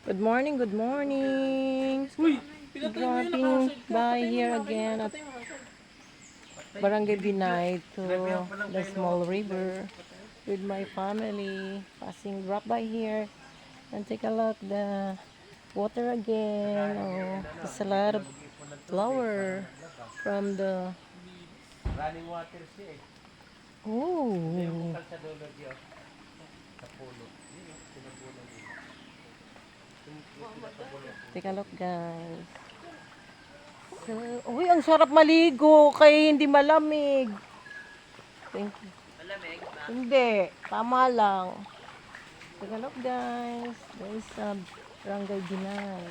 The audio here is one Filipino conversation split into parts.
Good morning, good morning. Dropping by here again at Barangay Binay to the small river with my family. Drop by here and take a look the water again. Oh, there's a lot of flower from the. Running water siya eh. Oh, Bukal sa dulo diyo. Sa pulo. Yun yung pinupuno nila. take a look, guys. So, uy, ang sarap maligo kay hindi malamig. Thank you. Malamig ba? Hindi, tama lang. Take a look, guys. There is a Barangay Binay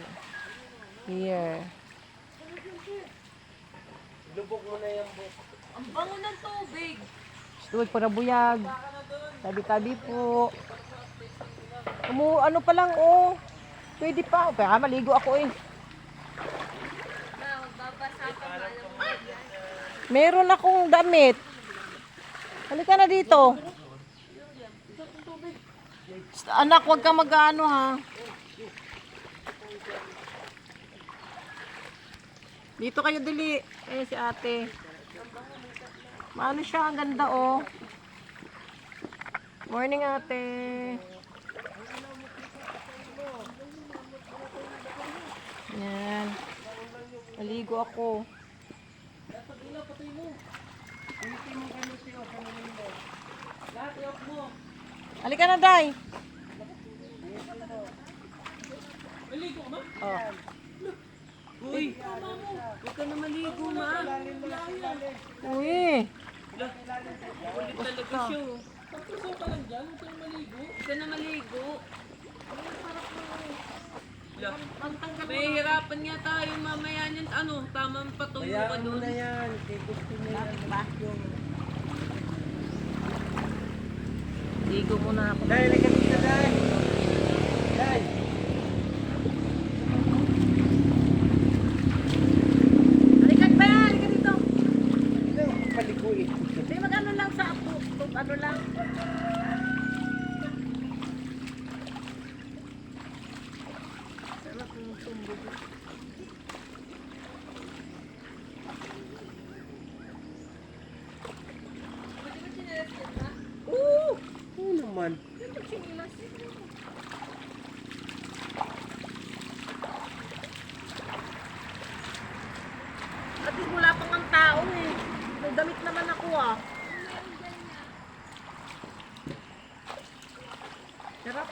here. Lubog mo na yung buhok. Ang bango ng tubig. Tuwag para buyag. Tabi-tabi po. Ano pa lang, oh. Pwede pa. Kaya maligo ako eh. Babasa ka ba? Alam mo yan. Meron akong damit. Halika na dito. Anak, huwag ka mag-ano ha. Dito kayo dili. Eh, si ate. Maano siya, ang ganda oh. Morning ate. Yan. Maligo ako. Halika na, Day. Maligo ka ba? Oh. Uy, huwag ka na maligo, ma. Uy. Ulit talaga siya. Pagkaso ka lang dyan, huwag ka na maligo. Huwag ka na maligo. May hirapan nga tayo mamaya niyan. Ano, tamang patuyo ka Bayaan mo doon. na yan. Kaya gusto mo yan. Ligo muna ako. Dahil ka dito, dahil. Dahil. Halika ba? Halika dito. Ito, paligo eh. Hindi, mag-ano lang sa ako. Ano lang. Sarap yung tumbo. Oo. Oo naman. At least wala pang ang tao eh. May damit naman ako ah. Sarap.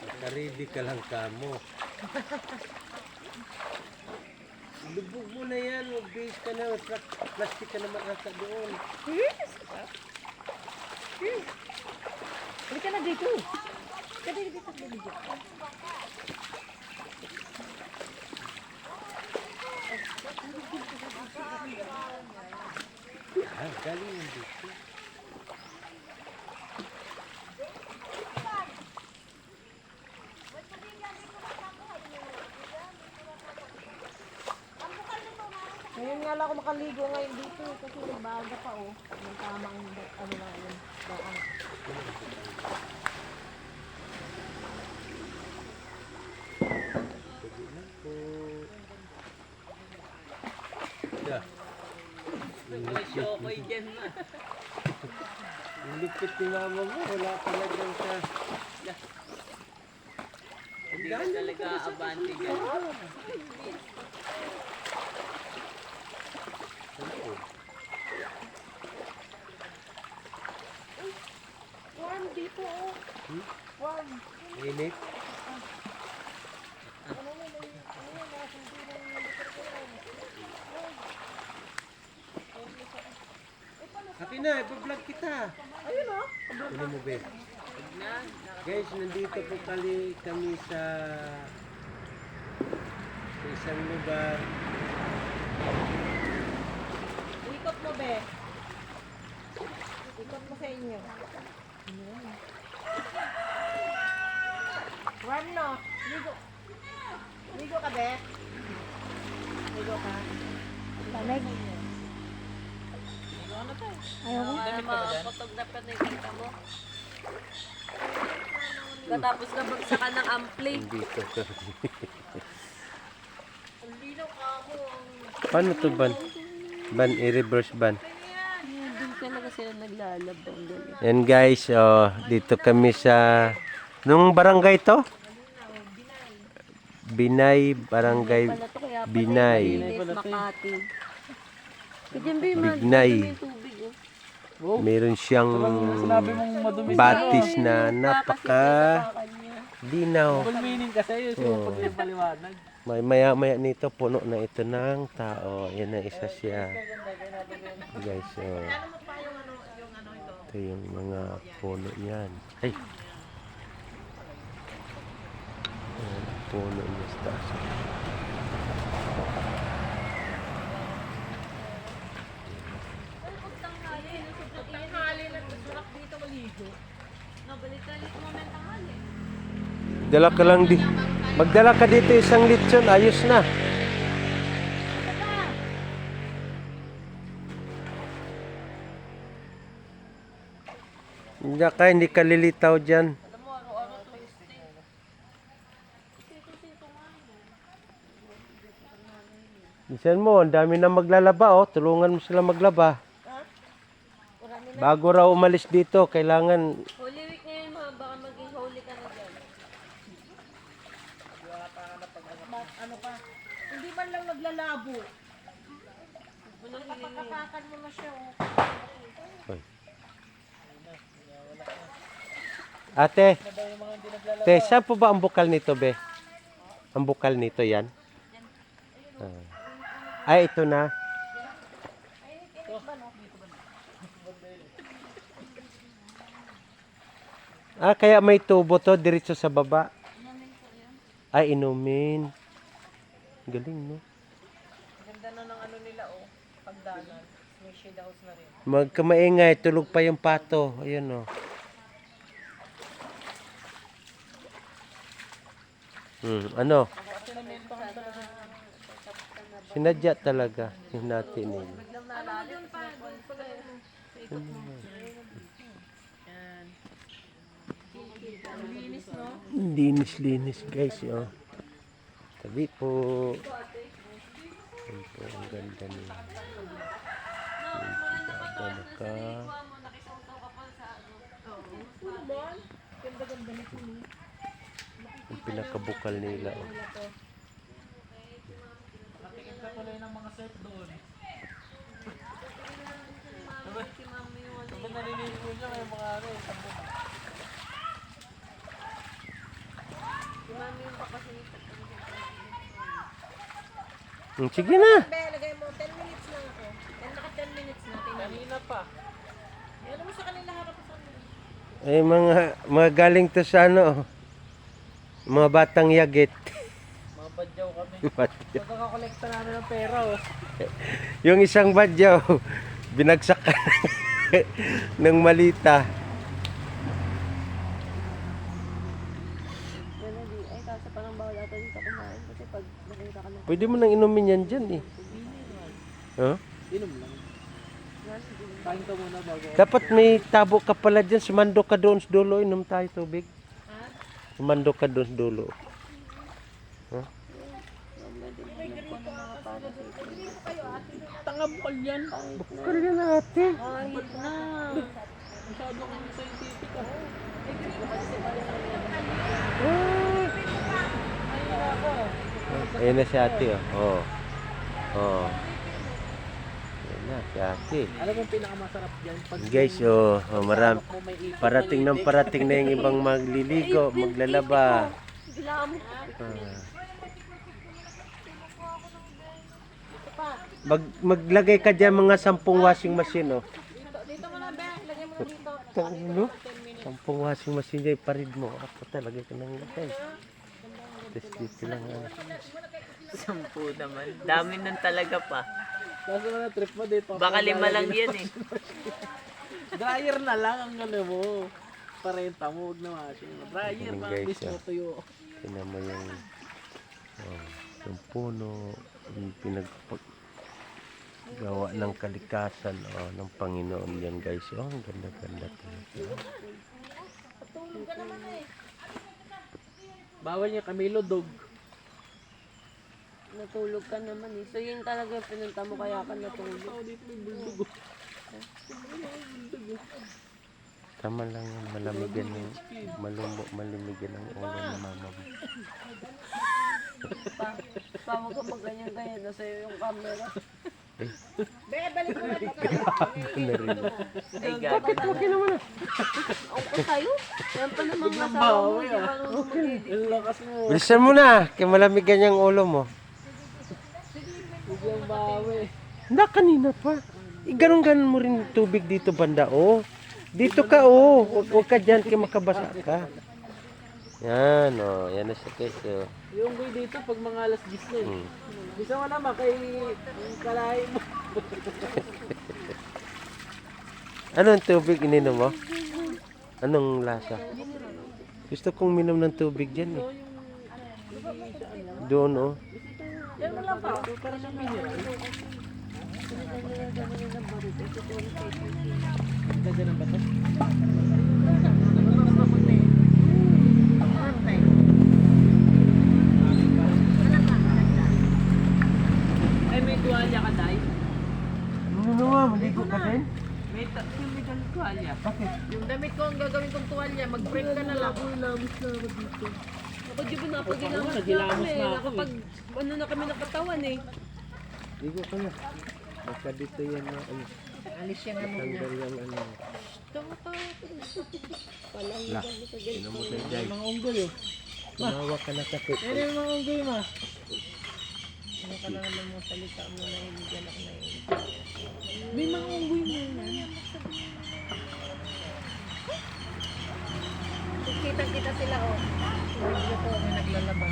Nakaready ka lang kamo. Lubog mo na yan. Mag-base ka na. Plastic ka naman asa doon. Yes. Halika na dito. Halika dito. Halika dito. Ah, galing yung dito. Ngayon nga lang ako makaligo ngayon dito eh, kasi baga pa oh. Yung tamang ano lang yun. Daan. Po. Yeah. Okay dyan, ma. Yung lupit ni mama mo, wala talagang sa... Hindi ka talaga abante dyan. Warm dito oh. Warm. Init. Happy na, ipa-vlog kita. Ayun oh. Ano mo, be? Na, Guys, nandito po kami sa isang lugar. Ikot mo be. Ikot mo sa inyo. Warm no. Ligo. Ligo ka be. Ligo ka. Lamig. Ayaw mo? para mapatog na pa na yung kita mo. Katapos ka bagsakan ng ampli. Dito ka. Ang linaw ka mo. Paano to ban? Ban, i-reverse ban. Doon talaga sila naglalabang. Yan guys, oh, dito kami sa... Nung barangay to? Binay, barangay Pala to kaya pala Binay. Linis, Makati. Kaya ba yung Bignay. tubig oh. Meron siyang Sinabi mong madumi sa batis na napaka dinaw. full meaning kasi yun. Oh. Pag yung paliwanag. May maya-maya nito, puno na ito ng tao. Yan na isa siya. Guys, oh. Ito yung mga puno niyan. Ay! Ayan, puno niya sa taas. Dala ka lang di. Magdala ka dito isang lechon, ayos na. Hindi ka lilitaw dyan. Minsan mo, ang dami na maglalaba oh. Tulungan mo sila maglaba. Bago raw umalis dito, kailangan Holy Week ngayon ma, baka maging holy ka na dyan. Hindi man lang naglalabo. Kapakakan mo na siya. Ate, saan po ba ang bukal nito, be? Ang bukal nito, yan? Ay, ito na. Kaya may tubo to, diretso sa baba. Ay, inumin. Galing, no? Ganda na ng ano nila oh. Pagdanan. May shade house na rin. Magkamaingay, tulog pa yung pato. Ayun, oh. Ano? Sinadya talaga yung natin eh. Linis guys, oh. Tabi po. Ito po ang ganda niya. Ganda ka. Yung pinakabukal nila, oh. Nakatingin ka tuloy ng mga surf doon. Sabi nalilinis mo siya yung mga ano. Sige na. Be, lagay mo 10 minutes lang ako. Naka 10 minutes na. Kanina pa. Alam mo sa kanila harap sa kanila. Ay, mga galing to sa ano, mga batang yagit. Mga badyaw kami. Badyaw. Pagkakakolekta namin ng pera oh. Yung isang badyaw, binagsak ng malita. Ay, kaso parang bawal ata dito kumain kasi pag nakita ka ng Pwede mo nang inumin yan dyan eh. Huh? Inom lang. Kain ka muna bago. Dapat may tabo ka pala dyan. Sumando ka doon sa dulo. Inom tayo tubig. Sumando ka doon sa dulo. Tanga bukal yan. Bukal yan ate. kahit na. Masyado kang scientific ah. Ayun na si ate oh. Oh. Ayun na si ate. Alam mo yung pinakamasarap dyan? Pag Guys, marami. Parating na yung ibang magliligo, maglalaba. Bigla mo. Maglagay ka dyan mga 10 washing machine, oh. Dito mo na, Be. Lagay mo na dito. Ano? 10 washing machine dyan, parid mo. Ako talaga ka nang lagay. Tapos dito lang, ano. 10 naman. Dami nun talaga pa. Kaso na trip mo dito. Baka 5 lang yan eh. Dryer na lang ang ano mo. Parenta mo, huwag na washing. Dryer Ganun, pa, guys, mismo ah. tuyo. Tingnan mo yung puno, yung gawa ng kalikasan ng Panginoon yan guys. Oh, ang ganda-ganda talaga. Patulog ka naman eh. Bawal niya Camilo dog. Natulog ka naman eh. So yun talaga yung pinunta mo kaya ka natulog. Ako dito may bulldog. Tama lang yung malamigan yung malimigan ang ulo ng mama mo. Tawag ka mag-ganyan-ganyan na sa'yo yung camera. Ay, gago. Ang ko tayo. Yan pa namang nasawa mo. Hindi marunong mag-edit. Ang lakas mo. Bilisan mo na, kaya malamigan yung ulo mo. Biglang bawi. Hindi, kanina pa. Ganon-ganon mo rin yung tubig dito banda, oh. Dito ka, oh. Huwag ka dyan, kaya makabasa ka. Yan, oh. Yan na siya, guys, oh. Yung boy dito pag mga alas 10 na eh. Bisa mo naman kay yung kalahin mo. Anong tubig ininom mo? Anong lasa? Gusto kong minom ng tubig dyan, eh. Doon, oh. Yan mo lang pa. Para sa mineral. Ganda ng bato. Ay, may tuwalya ka, Day? Ano naman, maligo ka din? May dalang tuwalya. Bakit? Yung damit ko ang gagawin kong tuwalya, mag-print ka na lang. Ako di ba napagilamos na Nagilamos kami. na ako Nakapag, ano na kami nakatawan eh. Ligo ka na. Baka dito yan na, ano. Alis yung ano niya. Tanggal yung ano. La, sino mo tayo dyan? Mga unggoy oh. Tumawa ka na sakit. Ano yung mga unggoy ma? Ano ka na naman mo salita mo na hindi dyan ako na yun. May mga unggoy mo na. Kita-kita sila, oh. Dito, may naglalaba.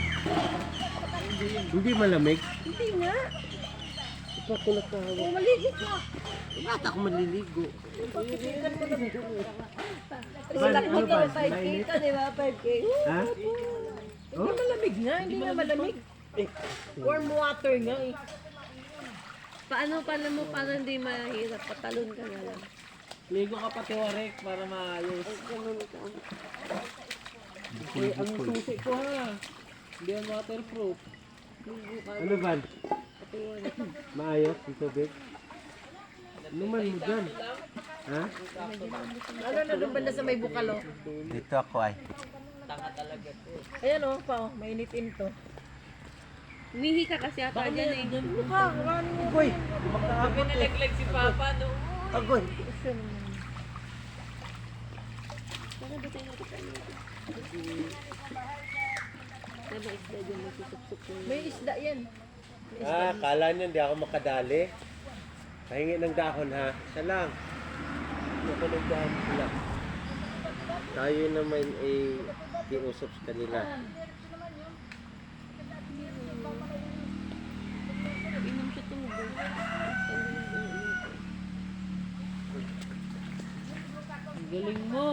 Hindi malamig? Hindi nga. Ipakulat ka hawak. Maligo ka. Bakit ako maliligo? Ano ba? 5K ka, di ba? 5K. Ha? Hindi malamig nga, hindi nga malamig. Warm water nga eh. Paano pala mo para hindi mahirap? Patalon ka na lang. Ligo ka pati warek para maayos. Ganun ka. Eh, ang susi ko ha. Hindi yan waterproof. Ano ba? Maayos yung tubig? Luman mo dyan. Ha? Ano na doon banda sa may bukalo? Dito ako ay. Ayan oh, pa oh, mainitin to. Umihi ka kasi ata dyan eh. Uy! Pinalaglag si Papa noon. Agoy! Sana ba tayo nakita Diba isda dyan magsusuksok yung May isda yan. Kala niyo hindi ako makadali. Pahingi ng dahon ha. Isa lang. Ako ng dahon lang. Tayo naman ay kiusap sa kanila. inom siya tubig. Ang galing mo.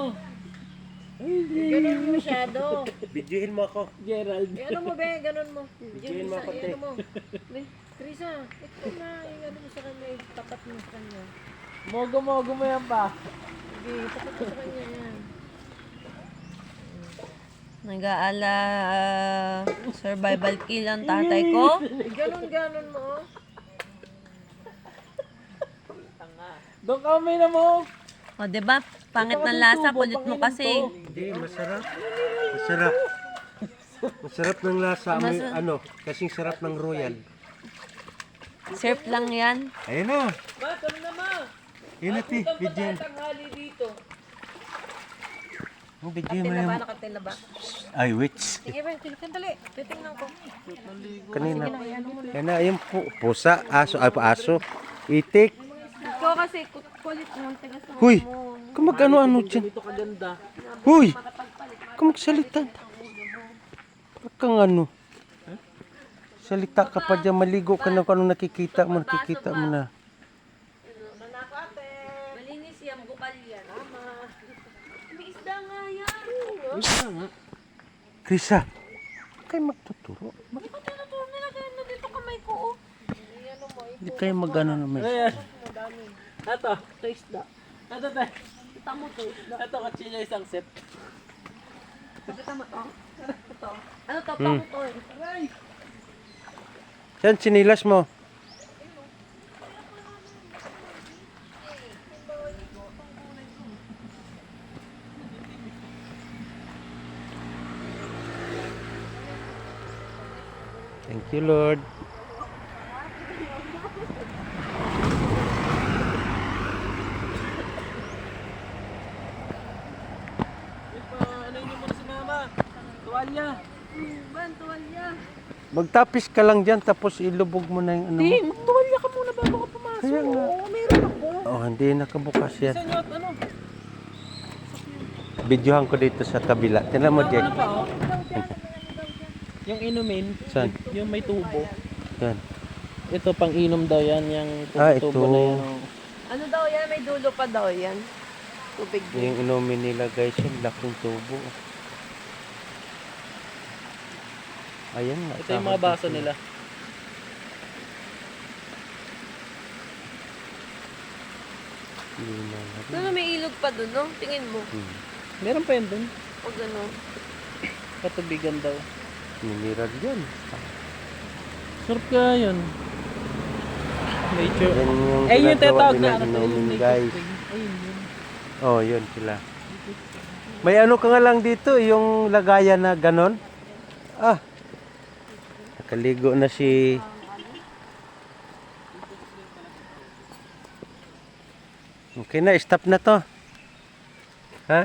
Ganun mo masyado. Videohin mo ako. Gerald. Eh, ano mo be, ganun mo. Videohin mo ako, te. Ano mo. Krisa, ito na, yung ano mo sa kanya, tapat mo sa kanya. Mogo-mogo mo yan pa. Sige, tapat mo sa kanya yan. Nag-aala survival kill ang tatay ko. Ganun mo. Oh. Doon kami na mo. O, diba? Pangit ng lasa, kulit mo kasi. Hindi, masarap. Masarap. Masarap ng lasa. May, ano, kasing sarap ng royal. Surf lang yan. Ayun na. Ma, kami na ma. Ayun na, ti. Videohin. Tanghali dito. Videohin mo Tila ba? yung... Nakatila ba? Ay, which? Sige ba, sandali. Titingnan ko. Kanina. Yan na, yung pusa, aso, ay aso. Itik. Ikaw kasi, kulit mo, tigas mo. Huy! Kung mag-ano-ano dyan. Dito kaganda. Huy! Kung magsalita. Parang kang ano. Salita ka pa dyan, maligo ka na kung ano nakikita mo na. Malinis yan, bukal yan. May isda nga yan. Krisa, kayo magtuturo. Di ba tinuturo nila ganyan na dito kamay ko, oh. Hindi kayo mag-ano naman. Ayan. Ito, ito isda. Ito, ito. Kita mo to, isda. Ito, kachilya isang set. Kita mo to. Ano to? Hmm. Pangutol. Yan, sinilas mo. Thank you, Lord. Ano yun muna si mama? Tuwalya. Ban, tuwalya. Magtapis ka lang dyan, tapos ilubog mo na yung ano mo. Hindi, magtuwalya ka muna bago ka pumasok. Kaya nga. Oo, meron ako. Oh, hindi nakabukas yan. Isa nyo at ano? Videohan ko dito sa kabila. Tingnan mo, Jake. Ano pa oh? Yung inumin, Saan? yung may tubo. Yan. Ito pang inom daw yan, yung ito. tubo na yan. oh. Ano daw yan? May dulo pa daw yan. Tubig din. Yung inumin nila, guys, yung laking tubo. Ayan nga. Ito yung mga baso nila. Hindi na natin. Ano, may ilog pa dun, no? Tingin mo. Meron pa yun dun. Pag ano. Katubigan daw. Mineral yan. Sarap ka yun. Nature. Yan yung Eh, yung ginagawa tatawag na nilang ano to, inumin, yung nature guys. spring. Ayun yun. Oh, yun sila. May ano ka nga lang dito, yung lagayan na ganon. Ah. Nakaligo na si... Okay na, stop na to. Ha?